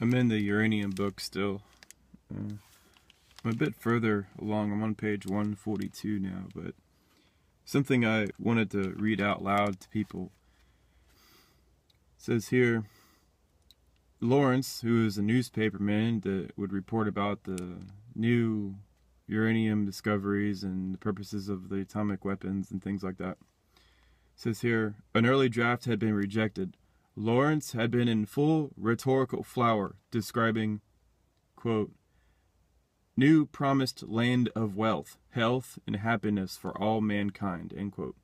I'm in the Uranium book still. I'm a bit further along. I'm on page 142 now, but something I wanted to read out loud to people. It says here, Lawrence, who is a newspaperman that would report about the new uranium discoveries and the purposes of the atomic weapons and things like that, says here, an early draft had been rejected. Lawrence had been in full rhetorical flower, describing, quote, new promised land of wealth, health, and happiness for all mankind, end quote.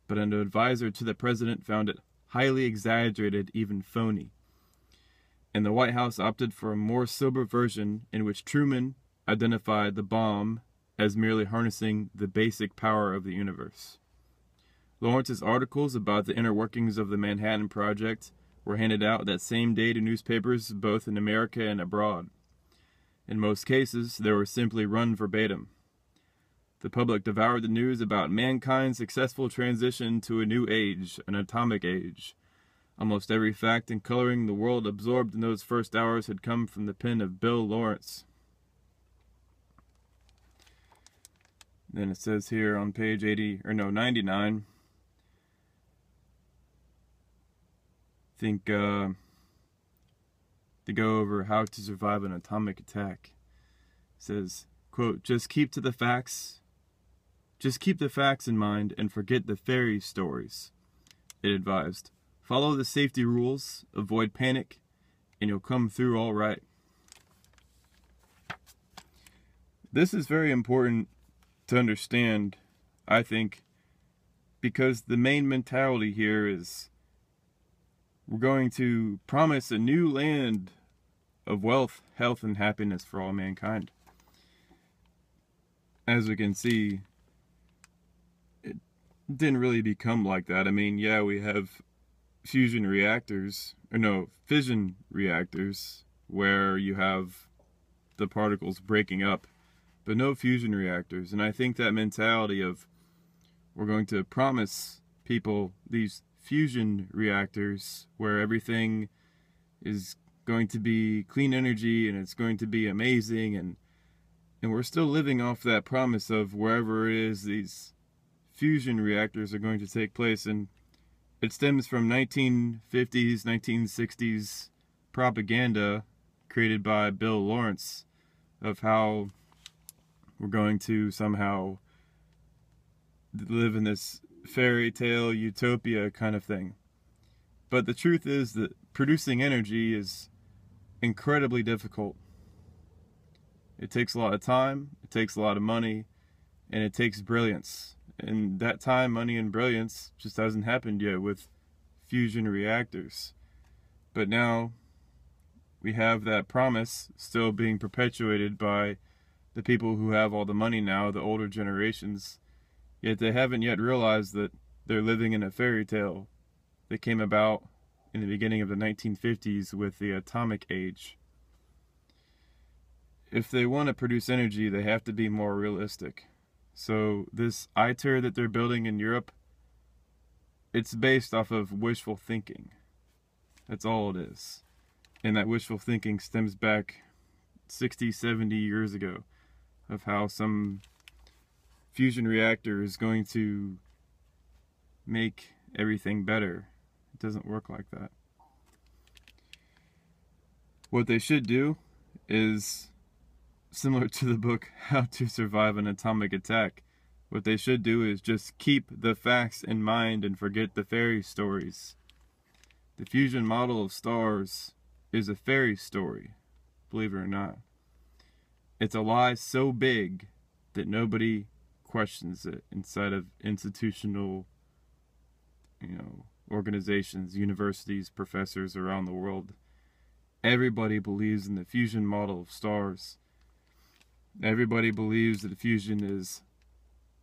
But an advisor to the president found it highly exaggerated, even phony. And the White House opted for a more sober version in which Truman identified the bomb as merely harnessing the basic power of the universe. Lawrence's articles about the inner workings of the Manhattan Project were handed out that same day to newspapers both in America and abroad. In most cases, they were simply run verbatim. The public devoured the news about mankind's successful transition to a new age, an atomic age. Almost every fact and coloring the world absorbed in those first hours had come from the pen of Bill Lawrence. Then it says here on page 99, to go over how to survive an atomic attack. It says, quote, just keep the facts in mind and forget the fairy stories, it advised. Follow the safety rules, avoid panic, and you'll come through all right. This is very important to understand, I think, because the main mentality here is we're going to promise a new land of wealth, health, and happiness for all mankind. As we can see, it didn't really become like that. I mean, yeah, we have fission reactors, where you have the particles breaking up, but no fusion reactors. And I think that mentality of we're going to promise people these fusion reactors where everything is going to be clean energy and it's going to be amazing, and we're still living off that promise of wherever it is these fusion reactors are going to take place. And it stems from 1950s, 1960s propaganda created by Bill Lawrence of how we're going to somehow live in this fairy tale utopia kind of thing. But the truth is that producing energy is incredibly difficult. It takes a lot of time, it takes a lot of money, and it takes brilliance. And that time, money, and brilliance just hasn't happened yet with fusion reactors. But now we have that promise still being perpetuated by the people who have all the money now, the older generations. Yet they haven't yet realized that they're living in a fairy tale that came about in the beginning of the 1950s with the atomic age. If they want to produce energy, they have to be more realistic. So this ITER that they're building in Europe, it's based off of wishful thinking. That's all it is. And that wishful thinking stems back 60, 70 years ago of how some fusion reactor is going to make everything better. It doesn't work like that. What they should do is similar to the book How to Survive an Atomic Attack. What they should do is just keep the facts in mind and forget the fairy stories. The fusion model of stars is a fairy story, believe it or not. It's a lie so big that nobody questions it inside of institutional, organizations, universities, professors around the world. Everybody believes in the fusion model of stars. Everybody believes that fusion is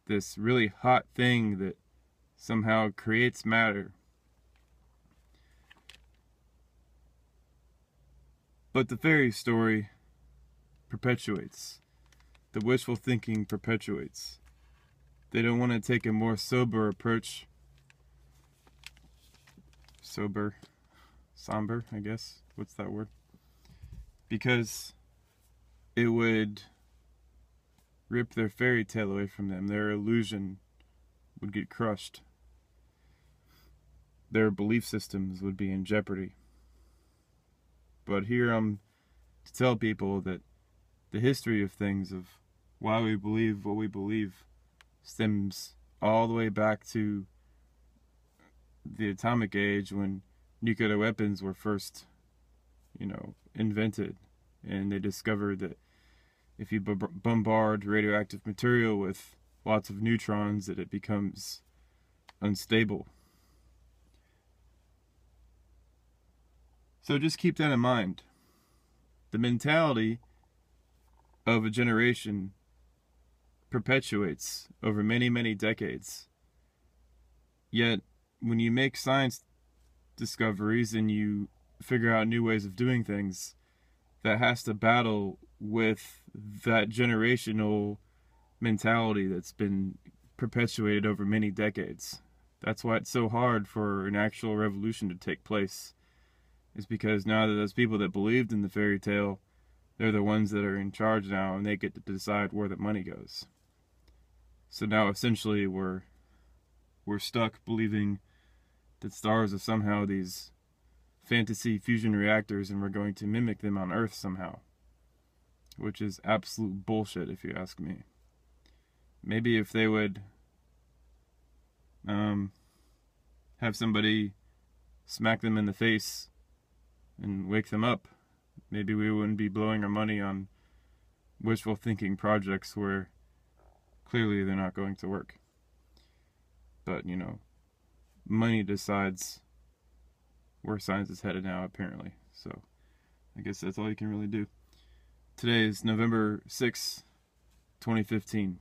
this really hot thing that somehow creates matter. But the fairy story perpetuates. The wishful thinking perpetuates. They don't want to take a more sober approach. Somber, I guess. What's that word? because it would rip their fairy tale away from them. Their illusion would get crushed. Their belief systems would be in jeopardy. But here I'm to tell people that the history of things, of why we believe what we believe, stems all the way back to the atomic age, when nuclear weapons were first, invented. And they discovered that if you bombard radioactive material with lots of neutrons, that it becomes unstable. So just keep that in mind. The mentality of a generation perpetuates over many, many decades. Yet, when you make science discoveries and you figure out new ways of doing things, that has to battle with that generational mentality that's been perpetuated over many decades. That's why it's so hard for an actual revolution to take place. Is because now that those people that believed in the fairy tale, they're the ones that are in charge now, and they get to decide where the money goes. So now essentially we're stuck believing that stars are somehow these fantasy fusion reactors, and we're going to mimic them on Earth somehow. Which is absolute bullshit, if you ask me. Maybe if they would have somebody smack them in the face and wake them up, maybe we wouldn't be blowing our money on wishful thinking projects where clearly they're not going to work. But, money decides where science is headed now, apparently. So, I guess that's all you can really do. Today is November 6th, 2015.